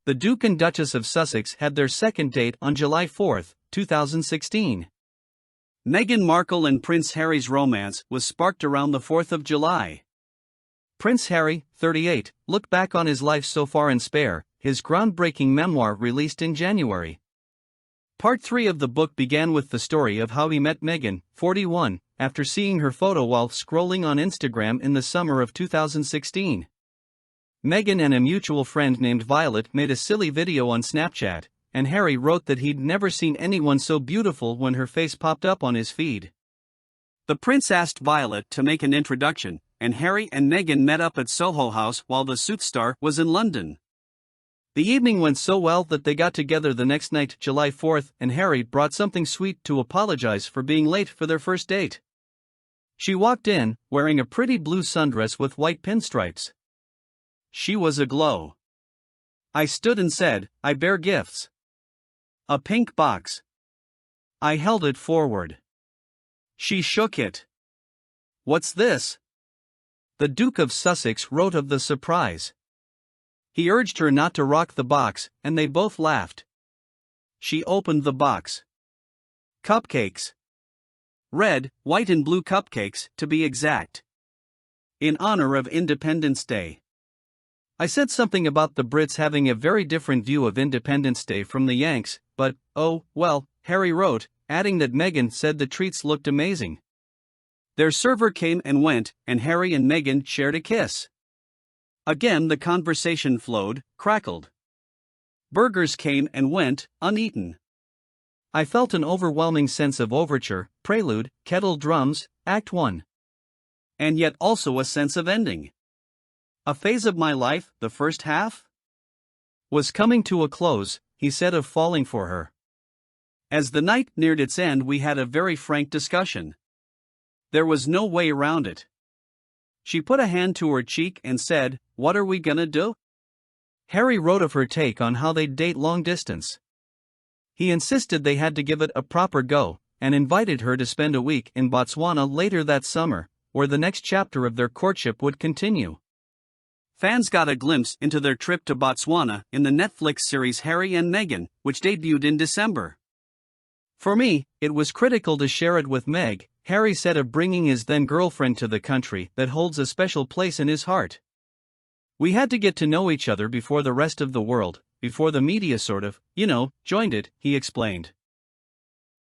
The Duke and Duchess of Sussex had their second date on July 4, 2016. Meghan Markle and Prince Harry's romance was sparked around the 4th of July. Prince Harry, 38, looked back on his life so far in Spare, his groundbreaking memoir released in January. Part 3 of the book began with the story of how he met Meghan, 41, after seeing her photo while scrolling on Instagram in the summer of 2016. Meghan and a mutual friend named Violet made a silly video on Snapchat, and Harry wrote that he'd never seen anyone so beautiful when her face popped up on his feed. The prince asked Violet to make an introduction, and Harry and Meghan met up at Soho House while the Suits star was in London. The evening went so well that they got together the next night, July 4th, and Harry brought something sweet to apologize for being late for their first date. She walked in, wearing a pretty blue sundress with white pinstripes. She was aglow. I stood and said, "I bear gifts." A pink box. I held it forward. She shook it. "What's this?" The Duke of Sussex wrote of the surprise. He urged her not to rock the box, and they both laughed. She opened the box. Cupcakes. Red, white and blue cupcakes, to be exact. In honor of Independence Day. I said something about the Brits having a very different view of Independence Day from the Yanks, but, oh, well, Harry wrote, adding that Meghan said the treats looked amazing. Their server came and went, and Harry and Meghan shared a kiss. Again the conversation flowed, crackled. Burgers came and went, uneaten. I felt an overwhelming sense of overture, prelude, kettle drums, Act 1. And yet also a sense of ending. A phase of my life, the first half, was coming to a close, he said of falling for her. As the night neared its end, we had a very frank discussion. There was no way around it. She put a hand to her cheek and said, "What are we gonna do?" Harry wrote of her take on how they'd date long distance. He insisted they had to give it a proper go, and invited her to spend a week in Botswana later that summer, where the next chapter of their courtship would continue. Fans got a glimpse into their trip to Botswana in the Netflix series Harry and Meghan, which debuted in December. For me, it was critical to share it with Meg, Harry said of bringing his then-girlfriend to the country that holds a special place in his heart. We had to get to know each other before the rest of the world, before the media sort of, joined it, he explained.